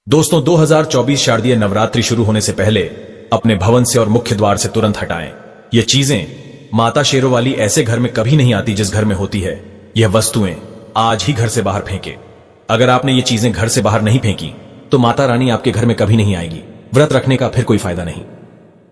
दोस्तों 2024 शारदीय नवरात्रि शुरू होने से पहले अपने भवन से और मुख्य द्वार से तुरंत हटाएं। ये चीजें माता शेरों वाली ऐसे घर में कभी नहीं आती जिस घर में होती है। यह वस्तुएं आज ही घर से बाहर फेंके। अगर आपने ये चीजें घर से बाहर नहीं फेंकी तो माता रानी आपके घर में कभी नहीं आएगी। व्रत रखने का फिर कोई फायदा नहीं।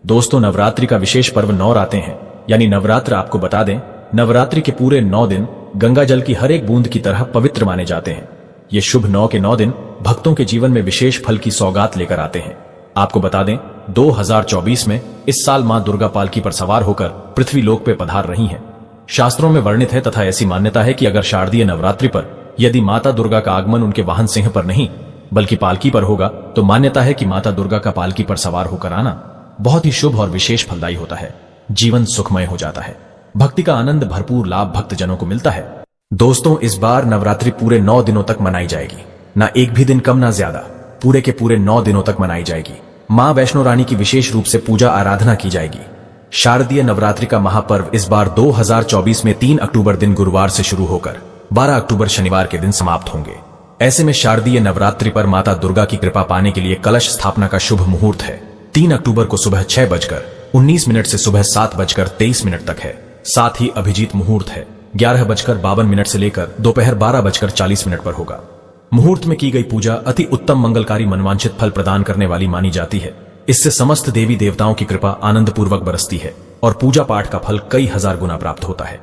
दोस्तों नवरात्रि का विशेष पर्व नवरात्रे हैं, यानी नवरात्र। आपको बता दें, नवरात्रि के पूरे 9 दिन गंगा जल की हर एक बूंद की तरह पवित्र माने जाते हैं। ये शुभ 9 के 9 दिन भक्तों के जीवन में विशेष फल की सौगात लेकर आते हैं। आपको बता दें 2024 में इस साल मां दुर्गा पालकी पर सवार होकर पृथ्वी लोक पे पधार रही हैं। शास्त्रों में वर्णित है तथा ऐसी मान्यता है कि अगर शारदीय नवरात्रि पर यदि माता दुर्गा का आगमन उनके वाहन सिंह पर नहीं बल्कि पालकी पर होगा तो मान्यता है कि माता दुर्गा का पालकी पर सवार होकर आना बहुत ही शुभ और विशेष फलदायी होता है। जीवन सुखमय हो जाता है। भक्ति का आनंद भरपूर लाभ भक्तजनों को मिलता है। दोस्तों इस बार नवरात्रि पूरे 9 दिनों तक मनाई जाएगी। ना एक भी दिन कम ना ज्यादा, पूरे के पूरे 9 दिनों तक मनाई जाएगी। मां वैष्णो रानी की विशेष रूप से पूजा आराधना की जाएगी। शारदीय नवरात्रि का महापर्व इस बार 2024 में 3 अक्टूबर दिन गुरुवार से शुरू होकर 12 अक्टूबर शनिवार के दिन समाप्त होंगे। ऐसे में शारदीय नवरात्रि पर माता दुर्गा की कृपा पाने के लिए कलश स्थापना का शुभ मुहूर्त है 3 अक्टूबर को सुबह 6:19 से सुबह 7:23 तक है। साथ ही अभिजीत मुहूर्त है 11:52 से लेकर दोपहर 12:40 पर होगा। मुहूर्त में की गई पूजा अति उत्तम मंगलकारी मनवांछित फल प्रदान करने वाली मानी जाती है। इससे समस्त देवी देवताओं की कृपा आनंद पूर्वक बरसती है और पूजा पाठ का फल कई हजार गुना प्राप्त होता है।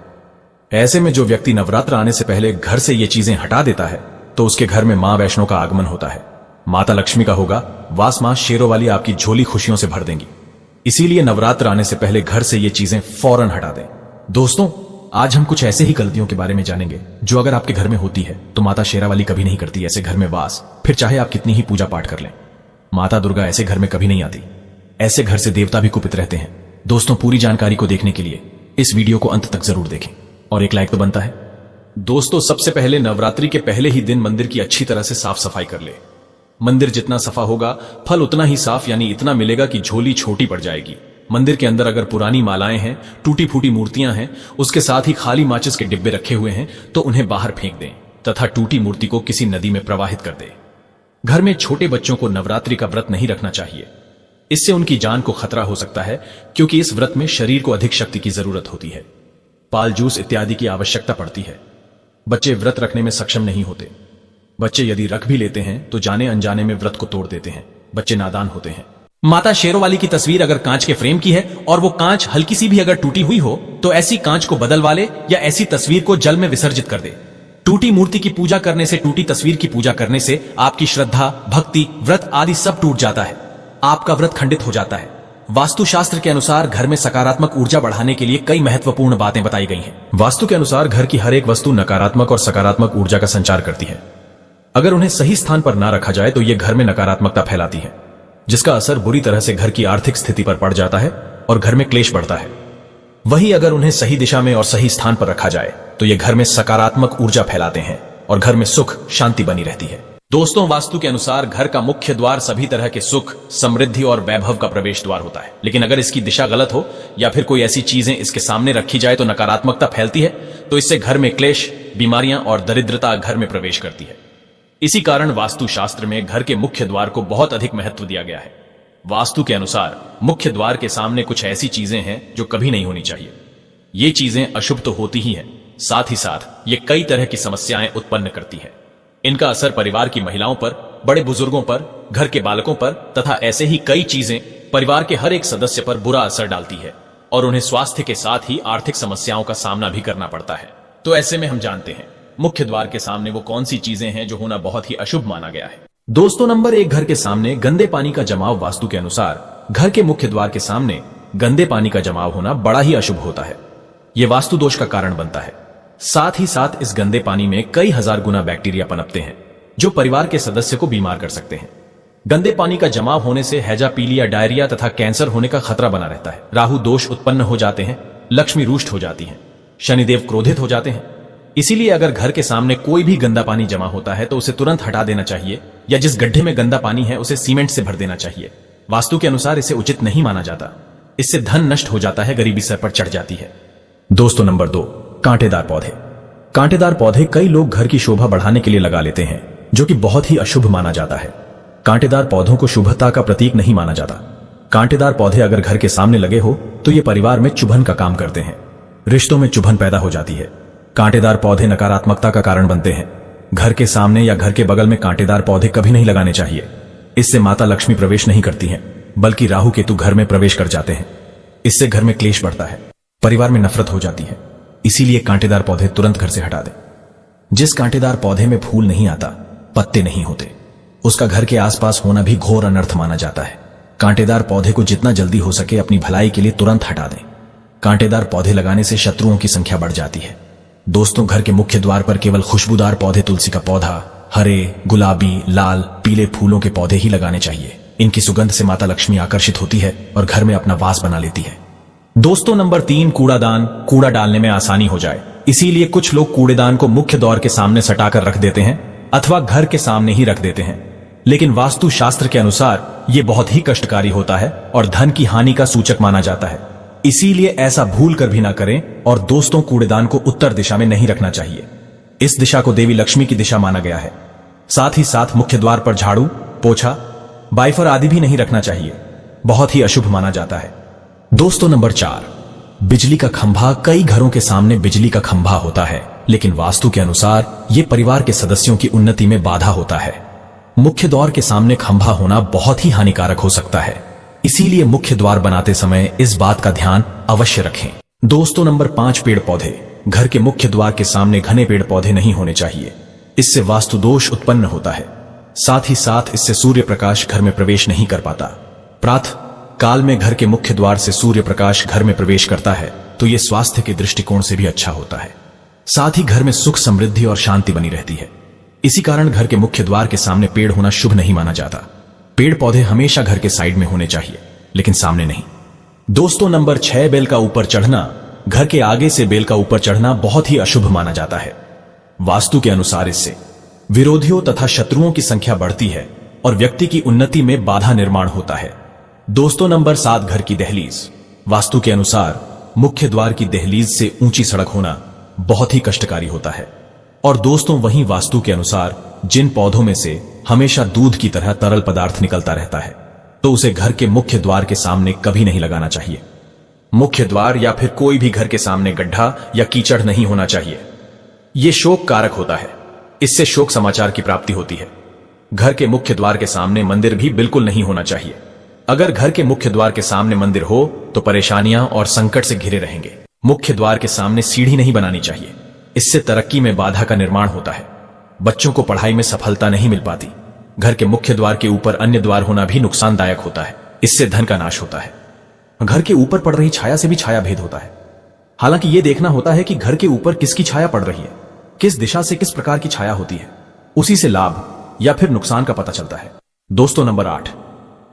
ऐसे में जो व्यक्ति नवरात्र आने से पहले घर से ये चीजें हटा देता है तो उसके घर में मां वैष्णो का आगमन होता है। माता लक्ष्मी का होगा वास। मां शेरों वाली आपकी झोली खुशियों से भर देंगी। इसीलिए नवरात्र आने से पहले घर से ये चीजें फौरन हटा दें। दोस्तों आज हम कुछ ऐसे ही गलतियों के बारे में जानेंगे जो अगर आपके घर में होती है तो माता शेरा वाली कभी नहीं करती ऐसे घर में वास। फिर चाहे आप कितनी ही पूजा पाठ कर लें, माता दुर्गा ऐसे घर में कभी नहीं आती। ऐसे घर से देवता भी कुपित रहते हैं। दोस्तों पूरी जानकारी को देखने के लिए इस वीडियो को अंत तक जरूर देखें और एक लाइक तो बनता है। दोस्तों सबसे पहले नवरात्रि के पहले ही दिन मंदिर की अच्छी तरह से साफ सफाई कर ले। मंदिर जितना सफा होगा फल उतना ही साफ, यानी इतना मिलेगा कि झोली छोटी पड़ जाएगी। मंदिर के अंदर अगर पुरानी मालाएं हैं, टूटी फूटी मूर्तियां हैं, उसके साथ ही खाली माचिस के डिब्बे रखे हुए हैं तो उन्हें बाहर फेंक दें तथा टूटी मूर्ति को किसी नदी में प्रवाहित कर दें। घर में छोटे बच्चों को नवरात्रि का व्रत नहीं रखना चाहिए। इससे उनकी जान को खतरा हो सकता है क्योंकि इस व्रत में शरीर को अधिक शक्ति की जरूरत होती है। पाल जूस इत्यादि की आवश्यकता पड़ती है। बच्चे व्रत रखने में सक्षम नहीं होते। बच्चे यदि रख भी लेते हैं तो जाने अनजाने में व्रत को तोड़ देते हैं। बच्चे नादान होते हैं। माता शेरों वाली की तस्वीर अगर कांच के फ्रेम की है और वो कांच हल्की सी भी अगर टूटी हुई हो तो ऐसी कांच को बदलवा ले या ऐसी तस्वीर को जल में विसर्जित कर दे। टूटी मूर्ति की पूजा करने से, टूटी तस्वीर की पूजा करने से आपकी श्रद्धा, भक्ति, व्रत आदि सब टूट जाता है। आपका व्रत खंडित हो जाता है। वास्तुशास्त्र के अनुसार घर में सकारात्मक ऊर्जा बढ़ाने के लिए कई महत्वपूर्ण बातें बताई गई हैं। वास्तु के अनुसार घर की हर एक वस्तु नकारात्मक और सकारात्मक ऊर्जा का संचार करती है। अगर उन्हें सही स्थान पर ना रखा जाए तो ये घर में नकारात्मकता फैलाती है, जिसका असर बुरी तरह से घर की आर्थिक स्थिति पर पड़ जाता है और घर में क्लेश बढ़ता है। वहीं अगर उन्हें सही दिशा में और सही स्थान पर रखा जाए तो ये घर में सकारात्मक ऊर्जा फैलाते हैं और घर में सुख शांति बनी रहती है। दोस्तों वास्तु के अनुसार घर का मुख्य द्वार सभी तरह के सुख, समृद्धि और वैभव का प्रवेश द्वार होता है। लेकिन अगर इसकी दिशा गलत हो या फिर कोई ऐसी चीजें इसके सामने रखी जाए तो नकारात्मकता फैलती है, तो इससे घर में क्लेश, बीमारियां और दरिद्रता घर में प्रवेश करती है। इसी कारण वास्तुशास्त्र में घर के मुख्य द्वार को बहुत अधिक महत्व दिया गया है। वास्तु के अनुसार मुख्य द्वार के सामने कुछ ऐसी चीजें हैं जो कभी नहीं होनी चाहिए। ये चीजें अशुभ तो होती ही हैं, साथ ही साथ ये कई तरह की समस्याएं उत्पन्न करती है। इनका असर परिवार की महिलाओं पर, बड़े बुजुर्गों पर, घर के बालकों पर तथा ऐसे ही कई चीजें परिवार के हर एक सदस्य पर बुरा असर डालती है और उन्हें स्वास्थ्य के साथ ही आर्थिक समस्याओं का सामना भी करना पड़ता है। तो ऐसे में हम जानते हैं मुख्य द्वार के सामने वो कौन सी चीजें हैं जो होना बहुत ही अशुभ माना गया है। दोस्तों नंबर 1, घर के सामने गंदे पानी का जमाव। वास्तु के अनुसार घर के मुख्य द्वार के सामने गंदे पानी का जमाव होना बड़ा ही अशुभ होता है। यह वास्तु दोष का कारण बनता है। साथ ही साथ इस गंदे पानी में कई हजार गुना बैक्टीरिया पनपते हैं जो परिवार के सदस्य को बीमार कर सकते हैं। गंदे पानी का जमाव होने से हैजा, पीलिया, डायरिया तथा कैंसर होने का खतरा बना रहता है। राहु दोष उत्पन्न हो जाते हैं, लक्ष्मी रुष्ट हो जाती है, शनिदेव क्रोधित हो जाते हैं। इसीलिए अगर घर के सामने कोई भी गंदा पानी जमा होता है तो उसे तुरंत हटा देना चाहिए या जिस गड्ढे में गंदा पानी है उसे सीमेंट से भर देना चाहिए। वास्तु के अनुसार इसे उचित नहीं माना जाता। इससे धन नष्ट हो जाता है, गरीबी सर पर चढ़ जाती है। दोस्तों नंबर 2, कांटेदार पौधे। कांटेदार पौधे कई लोग घर की शोभा बढ़ाने के लिए लगा लेते हैं जो कि बहुत ही अशुभ माना जाता है। कांटेदार पौधों को शुभता का प्रतीक नहीं माना जाता। कांटेदार पौधे अगर घर के सामने लगे हो तो ये परिवार में चुभन का काम करते हैं, रिश्तों में चुभन पैदा हो जाती है। कांटेदार पौधे नकारात्मकता का कारण बनते हैं। घर के सामने या घर के बगल में कांटेदार पौधे कभी नहीं लगाने चाहिए। इससे माता लक्ष्मी प्रवेश नहीं करती हैं, बल्कि राहु केतु घर में प्रवेश कर जाते हैं। इससे घर में क्लेश बढ़ता है, परिवार में नफरत हो जाती है। इसीलिए कांटेदार पौधे तुरंत घर से हटा दें। जिस कांटेदार पौधे में फूल नहीं आता, पत्ते नहीं होते, उसका घर के आसपास होना भी घोर अनर्थ माना जाता है। कांटेदार पौधे को जितना जल्दी हो सके अपनी भलाई के लिए तुरंत हटा दें। कांटेदार पौधे लगाने से शत्रुओं की संख्या बढ़ जाती है। दोस्तों, घर के मुख्य द्वार पर केवल खुशबूदार पौधे, तुलसी का पौधा, हरे, गुलाबी, लाल, पीले फूलों के पौधे ही लगाने चाहिए। इनकी सुगंध से माता लक्ष्मी आकर्षित होती है और घर में अपना वास बना लेती है। दोस्तों, नंबर 3, कूड़ादान। कूड़ा डालने में आसानी हो जाए, इसीलिए कुछ लोग कूड़ेदान को मुख्य द्वार के सामने सटाकर रख देते हैं अथवा घर के सामने ही रख देते हैं। लेकिन वास्तु शास्त्र के अनुसार यह बहुत ही कष्टकारी होता है और धन की हानि का सूचक माना जाता है। इसीलिए ऐसा भूल कर भी ना करें। और दोस्तों, कूड़ेदान को उत्तर दिशा में नहीं रखना चाहिए। इस दिशा को देवी लक्ष्मी की दिशा माना गया है। साथ ही साथ मुख्य द्वार पर झाड़ू, पोछा, बाइफर आदि भी नहीं रखना चाहिए, बहुत ही अशुभ माना जाता है। दोस्तों, नंबर 4, बिजली का खंभा। कई घरों के सामने बिजली का खंभा होता है, लेकिन वास्तु के अनुसार यह परिवार के सदस्यों की उन्नति में बाधा होता है। मुख्य द्वार के सामने खंभा होना बहुत ही हानिकारक हो सकता है। इसीलिए मुख्य द्वार बनाते समय इस बात का ध्यान अवश्य रखें। दोस्तों, नंबर 5, पेड़ पौधे। घर के मुख्य द्वार के सामने घने पेड़ पौधे नहीं होने चाहिए। इससे वास्तु दोष उत्पन्न होता है। साथ ही साथ इससे सूर्य प्रकाश घर में प्रवेश नहीं कर पाता। प्रातः काल में घर के मुख्य द्वार से सूर्य प्रकाश घर में प्रवेश करता है तो यह स्वास्थ्य के दृष्टिकोण से भी अच्छा होता है। साथ ही घर में सुख, समृद्धि और शांति बनी रहती है। इसी कारण घर के मुख्य द्वार के सामने पेड़ होना शुभ नहीं माना जाता। पेड़ पौधे हमेशा घर के साइड में होने चाहिए, लेकिन सामने नहीं। दोस्तों, नंबर 6, बेल का ऊपर चढ़ना। घर के आगे से बेल का ऊपर चढ़ना बहुत ही अशुभ माना जाता है। वास्तु के अनुसार इससे विरोधियों तथा शत्रुओं की संख्या बढ़ती है और व्यक्ति की उन्नति में बाधा निर्माण होता है। दोस्तों, नंबर 7, घर की दहलीज। वास्तु के अनुसार मुख्य द्वार की दहलीज से ऊंची सड़क होना बहुत ही कष्टकारी होता है। और दोस्तों, वहीं वास्तु के अनुसार जिन पौधों में से हमेशा दूध की तरह तरल पदार्थ निकलता रहता है, तो उसे घर के मुख्य द्वार के सामने कभी नहीं लगाना चाहिए। मुख्य द्वार या फिर कोई भी घर के सामने गड्ढा या कीचड़ नहीं होना चाहिए। यह शोक कारक होता है, इससे शोक समाचार की प्राप्ति होती है। घर के मुख्य द्वार के सामने मंदिर भी बिल्कुल नहीं होना चाहिए। अगर घर के मुख्य द्वार के सामने मंदिर हो तो परेशानियां और संकट से घिरे रहेंगे। मुख्य द्वार के सामने सीढ़ी नहीं बनानी चाहिए, इससे तरक्की में बाधा का निर्माण होता है। बच्चों को पढ़ाई में सफलता नहीं मिल पाती। घर के मुख्य द्वार के ऊपर अन्य द्वार होना भी नुकसानदायक होता है, इससे धन का नाश होता है। घर के ऊपर पड़ रही छाया से भी छाया भेद होता है। हालांकि यह देखना होता है कि घर के ऊपर किसकी छाया पड़ रही है, किस दिशा से किस प्रकार की छाया होती है, उसी से लाभ या फिर नुकसान का पता चलता है। दोस्तों, नंबर 8,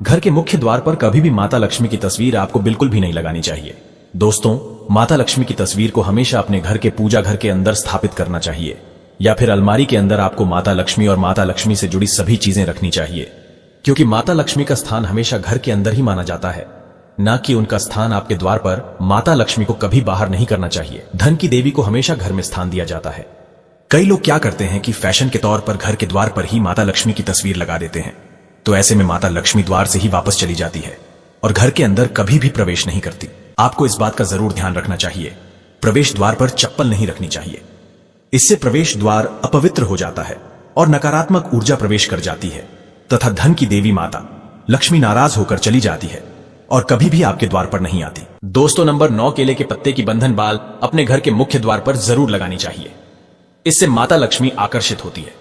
घर के मुख्य द्वार पर कभी भी माता लक्ष्मी की तस्वीर आपको बिल्कुल भी नहीं लगानी चाहिए। दोस्तों, माता लक्ष्मी की तस्वीर को हमेशा अपने घर के पूजा घर के अंदर स्थापित करना चाहिए, या फिर अलमारी के अंदर आपको माता लक्ष्मी और माता लक्ष्मी से जुड़ी सभी चीजें रखनी चाहिए, क्योंकि माता लक्ष्मी का स्थान हमेशा घर के अंदर ही माना जाता है, न कि उनका स्थान आपके द्वार पर। माता लक्ष्मी को कभी बाहर नहीं करना चाहिए। धन की देवी को हमेशा घर में स्थान दिया जाता है। कई लोग क्या करते हैं कि फैशन के तौर पर घर के द्वार पर ही माता लक्ष्मी की तस्वीर लगा देते हैं, तो ऐसे में माता लक्ष्मी द्वार से ही वापस चली जाती है और घर के अंदर कभी भी प्रवेश नहीं करती। आपको इस बात का जरूर ध्यान रखना चाहिए, प्रवेश द्वार पर चप्पल नहीं रखनी चाहिए। इससे प्रवेश द्वार अपवित्र हो जाता है और नकारात्मक ऊर्जा प्रवेश कर जाती है तथा धन की देवी माता लक्ष्मी नाराज होकर चली जाती है और कभी भी आपके द्वार पर नहीं आती। दोस्तों, नंबर 9, केले के पत्ते की बंधन बाल अपने घर के मुख्य द्वार पर जरूर लगानी चाहिए। इससे माता लक्ष्मी आकर्षित होती है।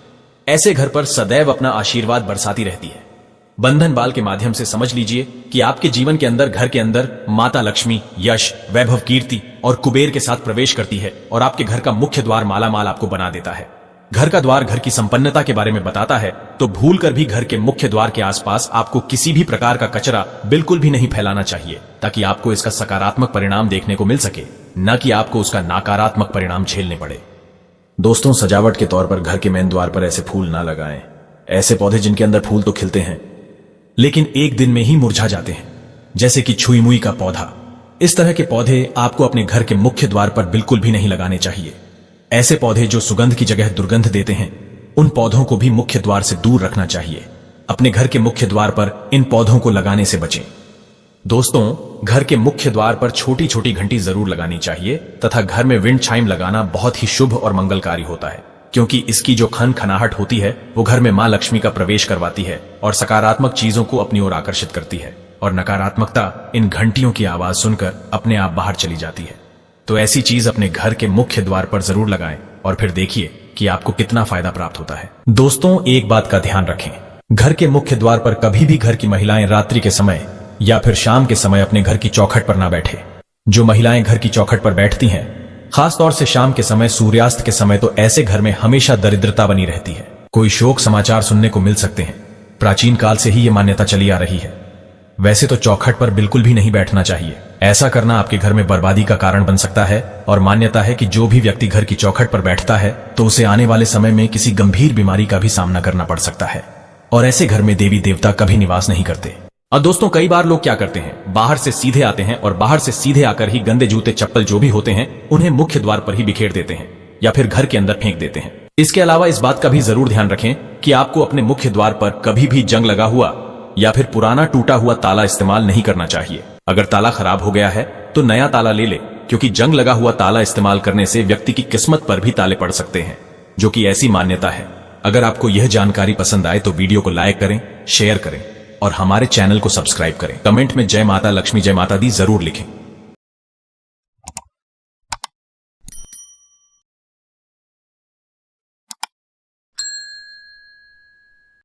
ऐसे घर पर सदैव अपना आशीर्वाद बरसाती रहती है। बंधन बाल के माध्यम से समझ लीजिए कि आपके जीवन के अंदर, घर के अंदर माता लक्ष्मी यश, वैभव, कीर्ति और कुबेर के साथ प्रवेश करती है और आपके घर का मुख्य द्वार मालामाल आपको बना देता है। घर का द्वार घर की संपन्नता के बारे में बताता है, तो भूल कर भी घर के मुख्य द्वार के आसपास आपको किसी भी प्रकार का कचरा बिल्कुल भी नहीं फैलाना चाहिए, ताकि आपको इसका सकारात्मक परिणाम देखने को मिल सके, न कि आपको उसका नकारात्मक परिणाम झेलने पड़े। दोस्तों, सजावट के तौर पर घर के मेन द्वार पर ऐसे फूल ना लगाएं। ऐसे पौधे जिनके अंदर फूल तो खिलते हैं लेकिन एक दिन में ही मुरझा जाते हैं, जैसे कि छुई मुई का पौधा। इस तरह के पौधे आपको अपने घर के मुख्य द्वार पर बिल्कुल भी नहीं लगाने चाहिए। ऐसे पौधे जो सुगंध की जगह दुर्गंध देते हैं, उन पौधों को भी मुख्य द्वार से दूर रखना चाहिए। अपने घर के मुख्य द्वार पर इन पौधों को लगाने से बचें। दोस्तों, घर के मुख्य द्वार पर छोटी छोटी घंटी जरूर लगानी चाहिए तथा घर में विंड चाइम लगाना बहुत ही शुभ और मंगलकारी होता है, क्योंकि इसकी जो खनखनाहट होती है वो घर में मां लक्ष्मी का प्रवेश करवाती है और सकारात्मक चीजों को अपनी ओर आकर्षित करती है और नकारात्मकता इन घंटियों की आवाज सुनकर अपने आप बाहर चली जाती है। तो ऐसी चीज अपने घर के मुख्य द्वार पर जरूर लगाएं और फिर देखिए कि आपको कितना फायदा प्राप्त होता है। दोस्तों, एक बात का ध्यान रखें, घर के मुख्य द्वार पर कभी भी घर की महिलाएं रात्रि के समय या फिर शाम के समय अपने घर की चौखट पर ना बैठे। जो महिलाएं घर की चौखट पर बैठती हैं, खासतौर से शाम के समय, सूर्यास्त के समय, तो ऐसे घर में हमेशा दरिद्रता बनी रहती है। कोई शोक समाचार सुनने को मिल सकते हैं। प्राचीन काल से ही ये मान्यता चली आ रही है। वैसे तो चौखट पर बिल्कुल भी नहीं बैठना चाहिए। ऐसा करना आपके घर में बर्बादी का कारण बन सकता है और मान्यता है कि जो भी व्यक्ति घर की चौखट पर बैठता है तो उसे आने वाले समय में किसी गंभीर बीमारी का भी सामना करना पड़ सकता है और ऐसे घर में देवी देवता कभी निवास नहीं करते। और दोस्तों, कई बार लोग क्या करते हैं, बाहर से सीधे आते हैं और बाहर से सीधे आकर ही गंदे जूते चप्पल जो भी होते हैं उन्हें मुख्य द्वार पर ही बिखेर देते हैं या फिर घर के अंदर फेंक देते हैं। इसके अलावा इस बात का भी जरूर ध्यान रखें कि आपको अपने मुख्य द्वार पर कभी भी जंग लगा हुआ या फिर पुराना टूटा हुआ ताला इस्तेमाल नहीं करना चाहिए। अगर ताला खराब हो गया है तो नया ताला ले ले, क्योंकि जंग लगा हुआ ताला इस्तेमाल करने से व्यक्ति की किस्मत पर भी ताले पड़ सकते हैं, जो कि ऐसी मान्यता है। अगर आपको यह जानकारी पसंद आए तो वीडियो को लाइक करें, शेयर करें और हमारे चैनल को सब्सक्राइब करें। कमेंट में जय माता लक्ष्मी, जय माता दी जरूर लिखें।